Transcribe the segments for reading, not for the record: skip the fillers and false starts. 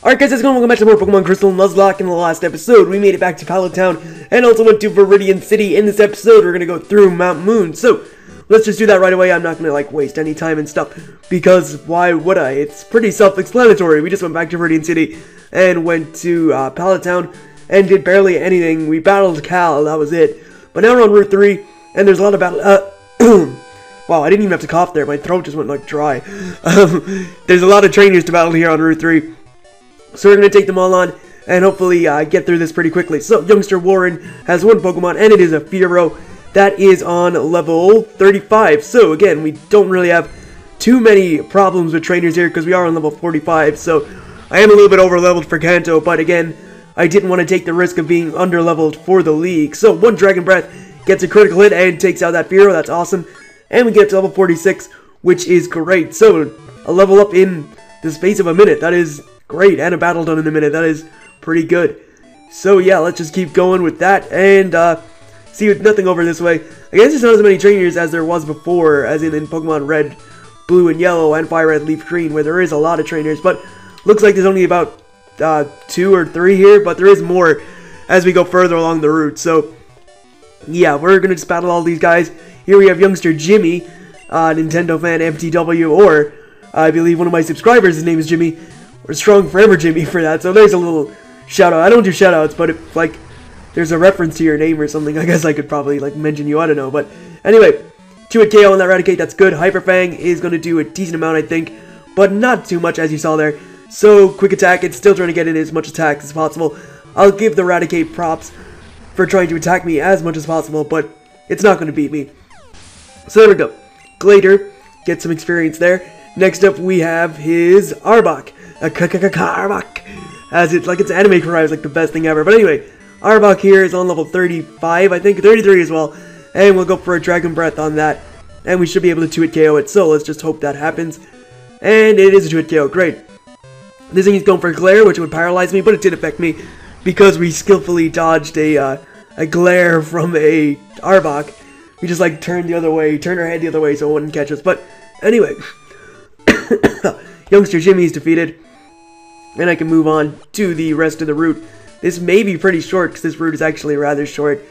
Alright guys, how's it going? Welcome back to more Pokemon Crystal and Nuzlocke. In the last episode, we made it back to Pallet Town and also went to Viridian City. In this episode, we're going to go through Mount Moon. So, let's just do that right away. I'm not going to, waste any time and stuff, because why would I? It's pretty self-explanatory. We just went back to Viridian City and went to Pallet Town and did barely anything. We battled Cal, that was it. But now we're on Route 3, and there's a lot of battle... Wow, I didn't even have to cough there. My throat just went, dry. There's a lot of trainers to battle here on Route 3. So we're going to take them all on and hopefully get through this pretty quickly. So, Youngster Warren has one Pokemon, and it is a Fearow that is on level 35. So, again, we don't really have too many problems with trainers here because we are on level 45. So, I am a little bit over-leveled for Kanto, but again, I didn't want to take the risk of being under-leveled for the league. So, one Dragon Breath gets a critical hit and takes out that Fearow. That's awesome. And we get to level 46, which is great. So, a level up in the space of a minute. That is great, and a battle done in a minute. That is pretty good. So yeah, let's just keep going with that, and see with nothing over this way. I guess there's not as many trainers as there was before, as in Pokemon Red, Blue, and Yellow, and Fire Red, Leaf Green, where there is a lot of trainers, but looks like there's only about 2 or 3 here, but there is more as we go further along the route. So yeah, we're gonna just battle all these guys. Here we have Youngster Jimmy, Nintendo fan FTW, or I believe one of my subscribers, his name is Jimmy. Or Strong Forever Jimmy for that, so there's a little shout out. I don't do shout outs, but if there's a reference to your name or something, I guess I could probably mention you, I don't know. But anyway, 2-hit KO on that Raticate, that's good. Hyper Fang is going to do a decent amount, I think, but not too much as you saw there. So quick attack, it's still trying to get in as much attack as possible. I'll give the Raticate props for trying to attack me as much as possible, but it's not going to beat me. So there we go. Glader gets some experience there. Next up we have his Arbok. Arbok, as it's it's anime cry is the best thing ever. But anyway, Arbok here is on level 35, I think 33 as well, and we'll go for a Dragon Breath on that, and we should be able to 2-hit KO it. So let's just hope that happens, and it is a 2-hit KO. Great. This thing is going for a Glare, which would paralyze me, but it did affect me because we skillfully dodged a Glare from a Arbok. We just turned the other way, turned our head the other way so it wouldn't catch us. But anyway, Youngster Jimmy is defeated. And I can move on to the rest of the route. This may be pretty short, because this route is actually rather short.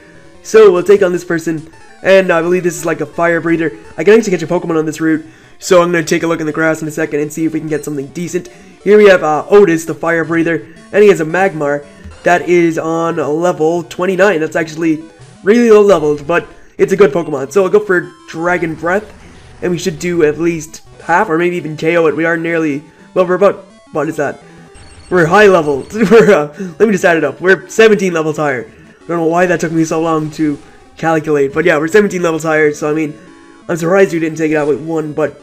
So, we'll take on this person, and I believe this is a fire breather. I can actually catch a Pokemon on this route, so I'm going to take a look in the grass in a second and see if we can get something decent. Here we have Otis, the fire breather, and he has a Magmar that is on level 29. That's actually really low leveled, but it's a good Pokemon. So, I'll go for Dragon Breath, and we should do at least half, or maybe even KO it. We are nearly, well, we're about, what is that? We're high level. Let me just add it up. We're 17 levels higher. I don't know why that took me so long to calculate. But yeah, we're 17 levels higher. So, I mean, I'm surprised you didn't take it out with 1. But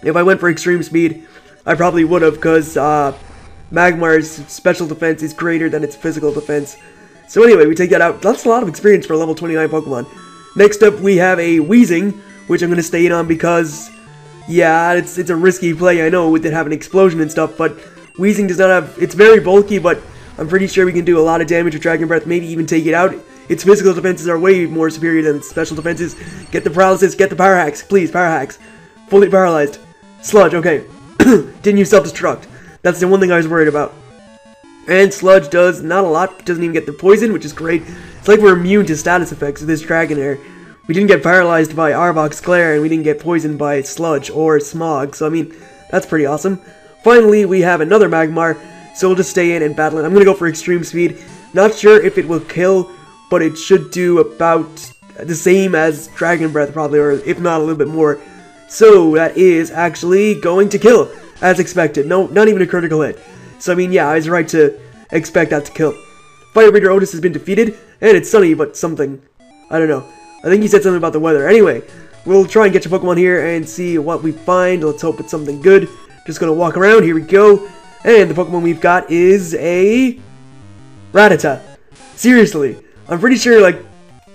if I went for extreme speed, I probably would have. Because Magmar's special defense is greater than its physical defense. So anyway, we take that out. That's a lot of experience for a level 29 Pokemon. Next up, we have a Weezing, which I'm going to stay in on because, yeah, it's a risky play. I know with it having an explosion and stuff, but Weezing does not have, it's very bulky, but I'm pretty sure we can do a lot of damage with Dragon Breath, maybe even take it out. Its physical defenses are way more superior than its special defenses. Get the paralysis, get the power hacks, please, power hacks. Fully paralyzed. Sludge, okay. Didn't use self-destruct. That's the one thing I was worried about. And Sludge does not a lot, doesn't even get the poison, which is great. It's like we're immune to status effects of this Dragonair. We didn't get paralyzed by Arbok's Glare, and we didn't get poisoned by Sludge or Smog, so I mean, that's pretty awesome. Finally, we have another Magmar, so we'll just stay in and battle it. I'm going to go for extreme speed. Not sure if it will kill, but it should do about the same as Dragon Breath probably, or if not a little bit more. So that is actually going to kill, as expected. No, not even a critical hit. So I mean, yeah, I was right to expect that to kill. Fire Breather Otis has been defeated, and it's sunny, but something. I don't know. I think he said something about the weather. Anyway, we'll try and get a Pokemon here and see what we find. Let's hope it's something good. Just gonna walk around, here we go, and the Pokemon we've got is a Rattata. Seriously, I'm pretty sure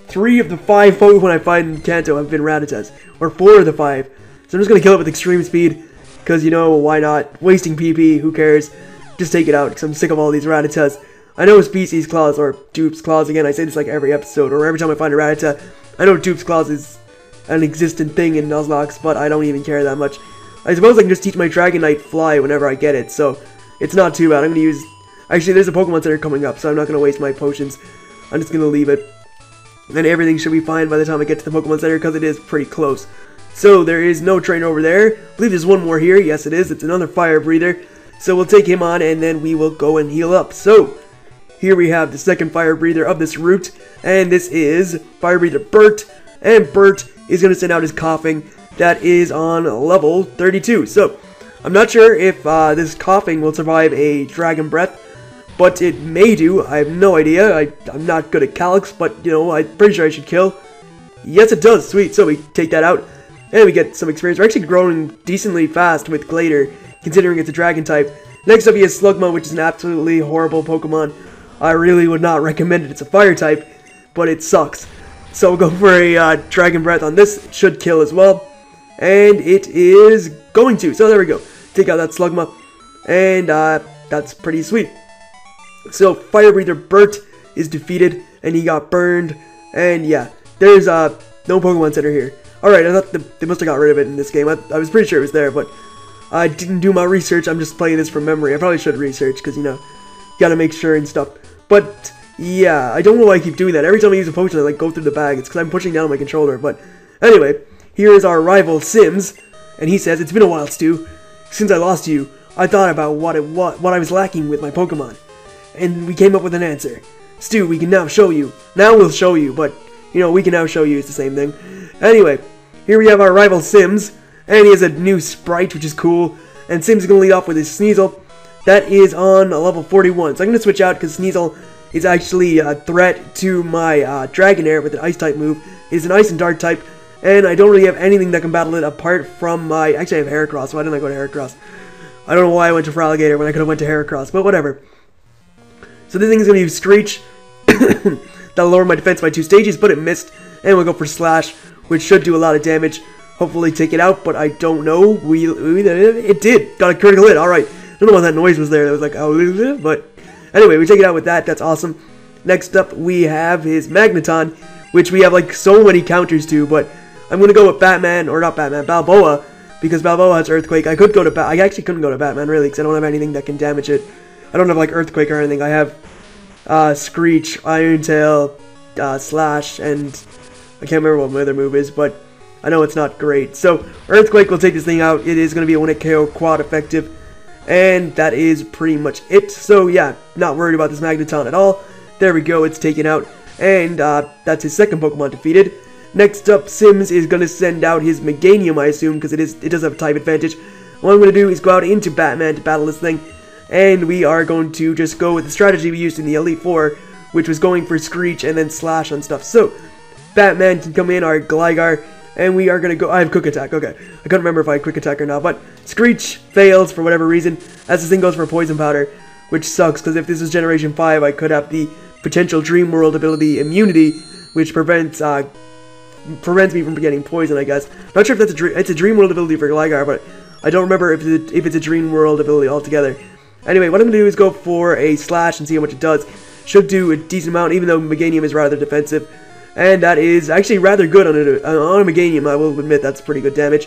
3 of the 5 Pokemon I find in Kanto have been Rattatas, or 4 of the 5, so I'm just gonna kill it with extreme speed, because you know, why not, wasting PP, who cares, just take it out, because I'm sick of all these Rattatas. I know Species Claws, or Dupe's Claws, again, I say this every episode, or every time I find a Rattata. I know Dupe's Claws is an existent thing in Nuzlocke, but I don't even care that much. I suppose I can just teach my Dragonite Fly whenever I get it, so it's not too bad. I'm gonna use... Actually, there's a Pokemon Center coming up, so I'm not gonna waste my potions. I'm just gonna leave it. And everything should be fine by the time I get to the Pokemon Center, because it is pretty close. So, there is no trainer over there. I believe there's one more here. Yes, it is. It's another fire breather. So, we'll take him on, and then we will go and heal up. So, here we have the second fire breather of this route. And this is fire breather Bert. And Bert is going to send out his coughing. That is on level 32. So, I'm not sure if this coughing will survive a dragon breath. But it may do. I have no idea. I'm not good at Calyx, but, you know, I'm pretty sure I should kill. Yes, it does. Sweet. So we take that out, and we get some experience. We're actually growing decently fast with Glader, considering it's a dragon type. Next up, he has Slugma, which is an absolutely horrible Pokemon. I really would not recommend it. It's a fire type, but it sucks. So we'll go for a Dragon Breath on this. It should kill as well. And it is going to. So there we go. Take out that Slugma. And that's pretty sweet. So, Fire Breather Bert is defeated, and he got burned, and yeah, there's no Pokemon Center here. Alright, I thought they must have got rid of it in this game. I was pretty sure it was there, but I didn't do my research. I'm just playing this from memory. I probably should research, because, you know, you gotta make sure and stuff. But, yeah, I don't know why I keep doing that. Every time I use a potion, I, like, go through the bag. It's because I'm pushing down my controller, but anyway, here is our rival, Sims, and he says, "It's been a while, Stu. Since I lost you, I thought about what I was lacking with my Pokemon. And we came up with an answer. Stu, we can now show you. Now we'll show you, but, you know, we can now show you. It's the same thing. Anyway, here we have our rival Sims, and he has a new sprite, which is cool. And Sims is going to lead off with his Sneasel. That is on level 41. So I'm going to switch out, because Sneasel is actually a threat to my Dragonair with an Ice-type move. It is an Ice and Dark type, and I don't really have anything that can battle it apart from my... Actually, I have Heracross. Why didn't I go to Heracross? I don't know why I went to Feraligatr when I could have went to Heracross, but whatever. So this thing is going to use Screech. That'll lower my defense by 2 stages, but it missed. And we'll go for Slash, which should do a lot of damage. Hopefully take it out, but I don't know. It did. Got a critical hit. Alright. I don't know why that noise was there. It was like, oh, but anyway, we take it out with that. That's awesome. Next up, we have his Magneton, which we have like so many counters to, but I'm going to go with Batman, or not Batman, Balboa, because Balboa has Earthquake. I actually couldn't go to Batman, really, because I don't have anything that can damage it. I don't have, like, Earthquake or anything. I have Screech, Iron Tail, Slash, and I can't remember what my other move is, but I know it's not great. So, Earthquake will take this thing out. It is going to be a 1-hit KO quad effective, and that is pretty much it. So, yeah, not worried about this Magneton at all. There we go, it's taken out, and that's his second Pokemon defeated. Next up, Sims is going to send out his Meganium, I assume, because it does have a type advantage. What I'm going to do is go out into Batman to battle this thing. And we are going to just go with the strategy we used in the Elite Four, which was going for Screech and then Slash on stuff. So, Batman can come in, our Gligar, and we are going to go... I have Quick Attack, okay. I couldn't remember if I had Quick Attack or not, but Screech fails for whatever reason, as this thing goes for Poison Powder, which sucks, because if this is Generation 5, I could have the potential Dream World ability Immunity, which prevents me from getting poison, I guess. Not sure if that's it's a Dream World ability for Gligar, but I don't remember if it's a Dream World ability altogether. Anyway, what I'm going to do is go for a Slash and see how much it does. Should do a decent amount, even though Meganium is rather defensive. And that is actually rather good on a Meganium, I will admit that's pretty good damage.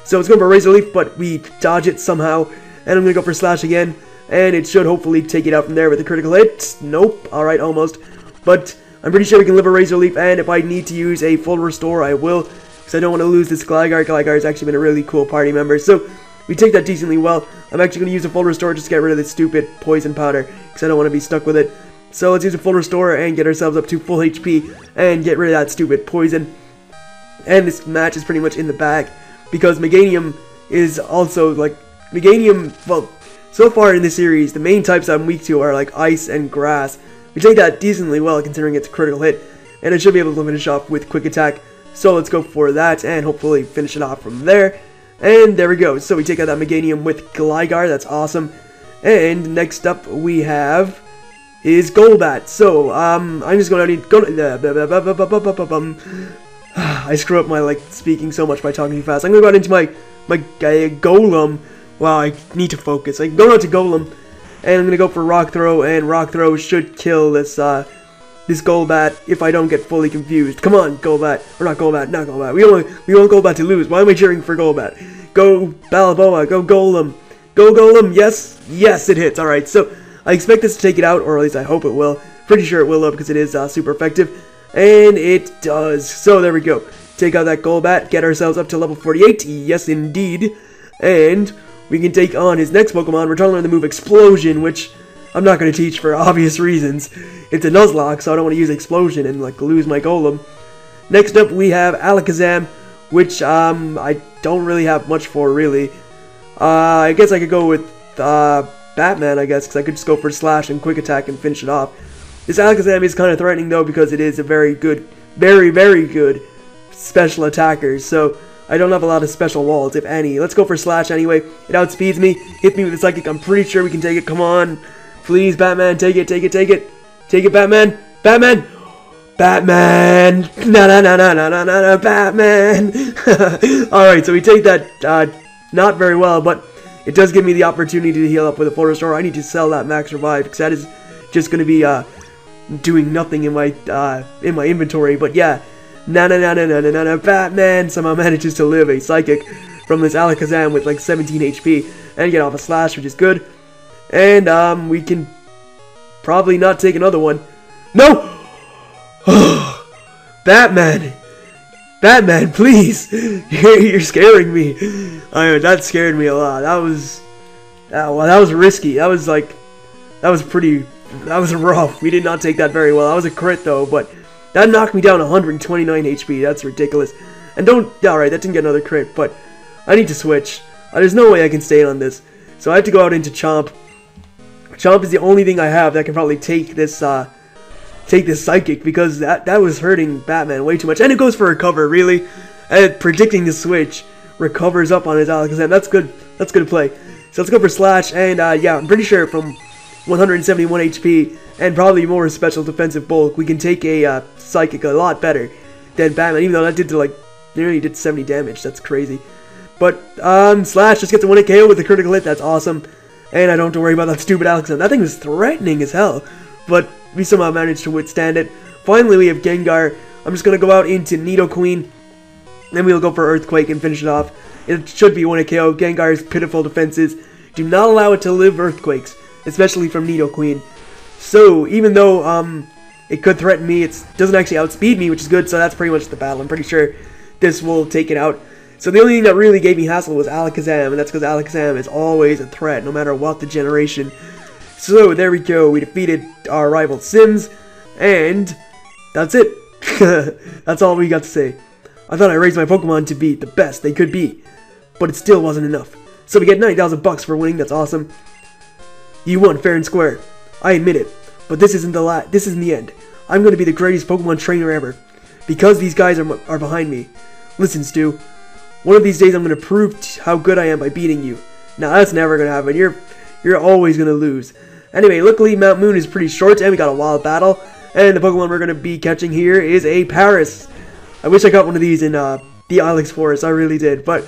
So it's going for Razor Leaf, but we dodge it somehow. And I'm going to go for Slash again. And it should hopefully take it out from there with a critical hit. Nope. Alright, almost. But I'm pretty sure we can live a Razor Leaf, and if I need to use a full restore, I will. Because I don't want to lose this Gligar. Gligar has actually been a really cool party member. So we take that decently well. I'm actually going to use a full restore just to get rid of this stupid poison powder, because I don't want to be stuck with it. So let's use a full restore and get ourselves up to full HP and get rid of that stupid poison. And this match is pretty much in the bag, because Meganium is also like... Meganium, well, so far in this series, the main types I'm weak to are like Ice and Grass. We take that decently well considering it's a critical hit, and I should be able to finish off with Quick Attack. So let's go for that and hopefully finish it off from there. And there we go. So we take out that Meganium with Gligar. That's awesome. And next up we have is Golbat. So I'm just going to I screw up my like speaking so much by talking too fast. I'm going to go out into my Golem. Wow, I need to focus. I go out to Golem, and I'm going to go for Rock Throw, and Rock Throw should kill this this Golbat if I don't get fully confused. Come on, Golbat. Or not Golbat, not Golbat. We want Golbat to lose. Why am I cheering for Golbat? Go Balboa, go Golem. Go Golem, yes, yes, it hits. Alright, so I expect this to take it out, or at least I hope it will. Pretty sure it will though, because it is super effective. And it does. So there we go. Take out that Golbat, get ourselves up to level 48. Yes, indeed. And we can take on his next Pokemon. We're trying to learn the move Explosion, which I'm not going to teach for obvious reasons. It's a Nuzlocke, so I don't want to use Explosion and like lose my Golem. Next up, we have Alakazam, which I don't really have much for, really. I guess I could go with Batman, I guess, because I could just go for Slash and Quick Attack and finish it off. This Alakazam is kind of threatening, though, because it is a very good, very, very good special attacker, so I don't have a lot of special walls, if any. Let's go for Slash anyway. It outspeeds me. Hit me with the Psychic. I'm pretty sure we can take it. Come on. Please, Batman. Take it, take it, take it. Take it, Batman. Batman! Batman! No, Batman! Alright, so we take that, not very well, but it does give me the opportunity to heal up with a full restore. I need to sell that Max Revive, because that is just going to be, doing nothing in my inventory, but yeah. Batman somehow manages to live a Psychic from this Alakazam with like 17 HP and get off a Slash, which is good. And we can probably not take another one. No! Batman! Batman, please! You're scaring me. That scared me a lot. That was risky. That was rough. We did not take that very well. That was a crit though, but that knocked me down 129 HP. That's ridiculous. And alright, that didn't get another crit, but I need to switch. There's no way I can stay on this. So I have to go out into Chomp. Chomp is the only thing I have that can probably take this Psychic, because that was hurting Batman way too much. And it goes for Recover, really. And predicting the switch, recovers up on his Alakazam. That's good. That's good play. So let's go for Slash, and yeah, I'm pretty sure from 171 HP and probably more special defensive bulk, we can take a Psychic a lot better than Batman, even though that did nearly did 70 damage. That's crazy. But Slash just gets a 1-hit KO with a critical hit. That's awesome. And I don't have to worry about that stupid Alakazam. That thing was threatening as hell, but we somehow managed to withstand it. Finally, we have Gengar. I'm just going to go out into Nidoqueen, then we'll go for Earthquake and finish it off. It should be 1-hit KO. Gengar's pitiful defenses do not allow it to live Earthquakes, especially from Nidoqueen. So, even though it could threaten me, it doesn't actually outspeed me, which is good, so that's pretty much the battle. I'm pretty sure this will take it out. So the only thing that really gave me hassle was Alakazam, and that's because Alakazam is always a threat, no matter what the generation. So, there we go. We defeated our rival Sims, and that's it. That's all we got to say. I thought I raised my Pokemon to be the best they could be, but it still wasn't enough. So we get 90,000 bucks for winning. That's awesome. You won fair and square. I admit it, but this isn't the end. I'm going to be the greatest Pokemon trainer ever, because these guys are behind me. Listen, Stu. One of these days I'm going to prove how good I am by beating you. Now that's never going to happen. You're always going to lose. Anyway, luckily Mount Moon is pretty short, and we got a wild battle. And the Pokemon we're going to be catching here is a Paris. I wish I got one of these in the Ilex Forest. I really did. But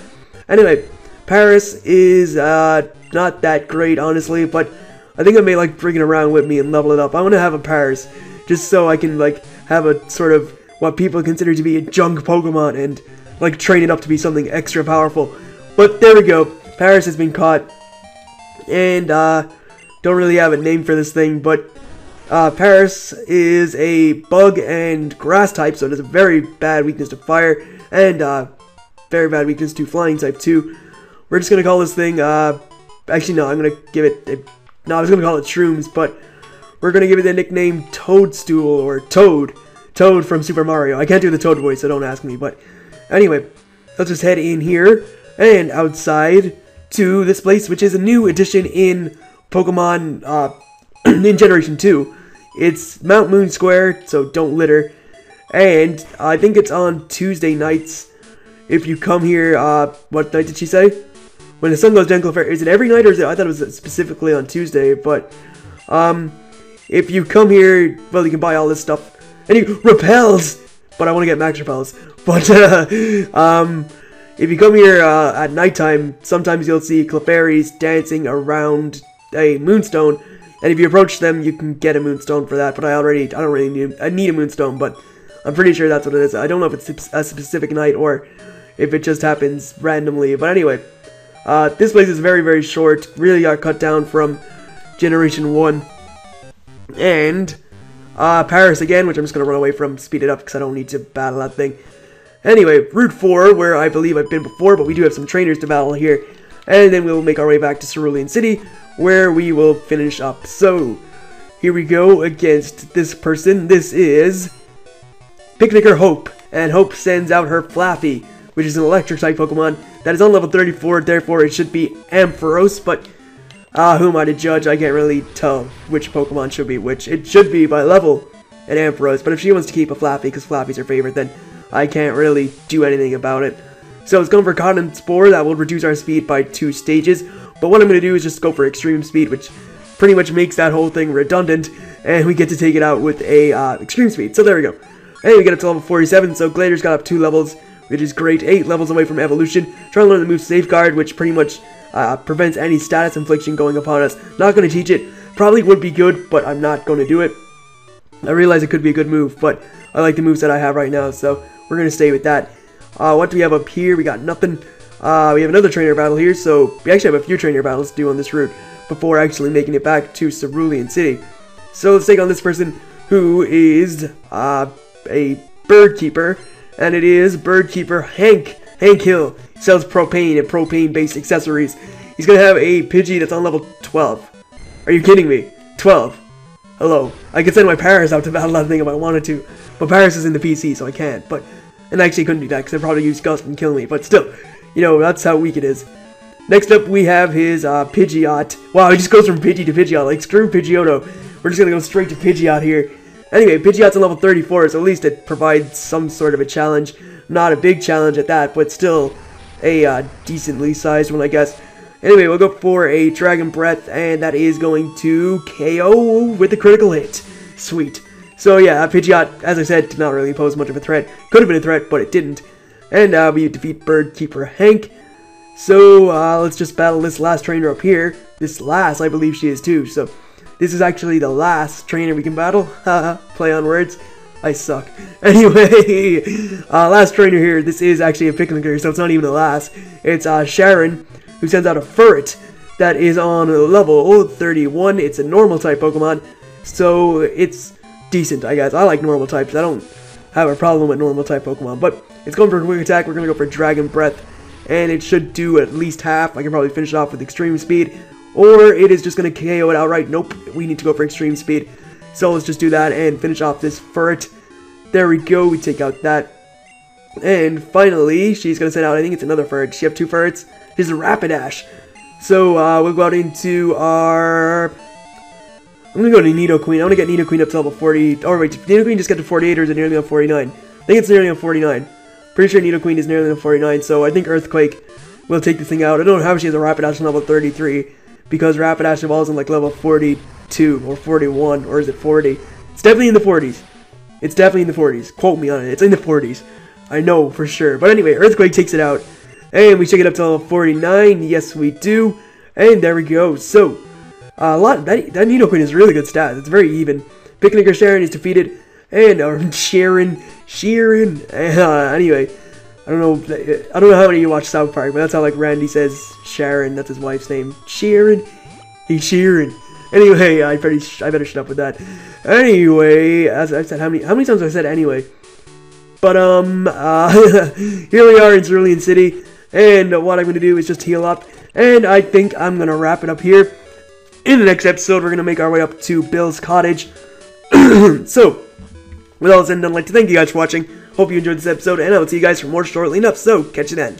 anyway, Paris is not that great, honestly. But I think I may like bring it around with me and level it up. I want to have a Paris, just so I can like have a sort of what people consider to be a junk Pokemon and like train it up to be something extra powerful. But there we go. Paris has been caught. And don't really have a name for this thing, but Paris is a bug and grass type, so it has a very bad weakness to fire, and very bad weakness to flying type too. We're just gonna call this thing, actually no, I'm gonna give it, I was gonna call it Shrooms, but we're gonna give it the nickname Toadstool, or Toad from Super Mario. I can't do the Toad voice, so don't ask me, but anyway, let's just head in here, and outside to this place, which is a new addition in Pokemon, in Generation 2. It's Mount Moon Square, so don't litter. And I think it's on Tuesday nights. If you come here, what night did she say? When the sun goes down, is it every night, or is it, I thought it was specifically on Tuesday, but, if you come here, well, you can buy all this stuff. And you, repels! But I want to get max repels. But, if you come here, at nighttime, sometimes you'll see Clefairies dancing around a Moonstone. And if you approach them, you can get a Moonstone for that, but I don't really need a Moonstone, but I'm pretty sure that's what it is. I don't know if it's a specific night or if it just happens randomly, but anyway, This place is very, very short. Really got cut down from Generation 1. And Paris again, which I'm just going to run away from, speed it up because I don't need to battle that thing. Anyway, Route 4, where I believe I've been before, but we do have some trainers to battle here. And then we'll make our way back to Cerulean City, where we will finish up. So, here we go against this person. This is Picnicker Hope. And Hope sends out her Flaffy, which is an electric type Pokemon that is on level 34, therefore it should be Ampharos, but who am I to judge? I can't really tell which Pokemon should be which. It should be by level an Ampharos, but if she wants to keep a Flaffy because Flaffy's her favorite, then I can't really do anything about it. So it's going for Cotton Spore. That will reduce our speed by 2 stages, but what I'm going to do is just go for Extreme Speed, which pretty much makes that whole thing redundant, and we get to take it out with a Extreme Speed. So there we go. And we get up to level 47, so Glader's got up 2 levels, which is great. 8 levels away from Evolution. Trying to learn the move Safeguard, which pretty much prevents any status infliction going upon us. Not going to teach it. Probably would be good, but I'm not going to do it. I realize it could be a good move, but I like the moves that I have right now, so we're going to stay with that. What do we have up here? We got nothing. We have another trainer battle here, so we actually have a few trainer battles to do on this route before actually making it back to Cerulean City. So let's take on this person who is a bird keeper, and it is bird keeper Hank Hill. He sells propane and propane-based accessories. He's gonna have a Pidgey that's on level 12. Are you kidding me? 12. Hello. I could send my Paris out to battle that thing if I wanted to, but Paris is in the PC, so I can't. And I actually couldn't do that because I'd probably use Gust and kill me. But still, you know, that's how weak it is. Next up, we have his Pidgeot. Wow, he just goes from Pidgey to Pidgeot. Like, screw Pidgeotto. We're just gonna go straight to Pidgeot here. Anyway, Pidgeot's on level 34, so at least it provides some sort of a challenge. Not a big challenge at that, but still a decently sized one, I guess. Anyway, we'll go for a Dragon Breath, and that is going to KO with a critical hit. Sweet. So yeah, Pidgeot, as I said, did not really pose much of a threat. Could have been a threat, but it didn't. And we defeat Bird Keeper Hank. So let's just battle this last trainer up here. This last, I believe she is too, so this is actually the last trainer we can battle. Haha, play on words. I suck. Anyway, last trainer here. This is actually a Picnicker, so it's not even the last. It's Sharon, who sends out a Furret that is on level 31. It's a normal type Pokemon, so it's decent, I guess. I like normal types. I don't have a problem with normal type Pokemon, but it's going for a quick attack. We're going to go for Dragon Breath, and it should do at least half. I can probably finish it off with Extreme Speed, or it is just going to KO it outright. Nope, we need to go for Extreme Speed. So let's just do that and finish off this Furret. There we go, we take out that. And finally, she's going to send out, I think it's another Furret. She have 2 Furrets. She's a Rapidash. So we'll go out into our... I'm going to go to Nidoqueen. I want to get Nidoqueen up to level 40. Oh wait, did Nidoqueen just get to 48 or is it nearly on 49? I think it's nearly on 49. Pretty sure Nidoqueen is nearly on 49, so I think Earthquake will take the thing out. I don't know how she has a Rapidash on level 33, because Rapidash evolves on like level 42 or 41, or is it 40? It's definitely in the 40s. It's definitely in the 40s. Quote me on it. It's in the 40s. I know for sure. But anyway, Earthquake takes it out. And we take it up to level 49. Yes, we do. And there we go. So, that Nidoqueen is really good stats. It's very even. Picnicker Sharon is defeated. And Sharon. Anyway, I don't know how many of you watch South Park, but that's how like Randy says Sharon. That's his wife's name. Sharon. Hey Sharon. Anyway, I better shut up with that. Anyway, as I said, how many times have I said anyway? But here we are in Cerulean City, and what I'm gonna do is just heal up, and I think I'm gonna wrap it up here. In the next episode, we're gonna make our way up to Bill's cottage. So, with all this said, I'd like to thank you guys for watching. Hope you enjoyed this episode, and I will see you guys for more shortly enough. So, catch you then.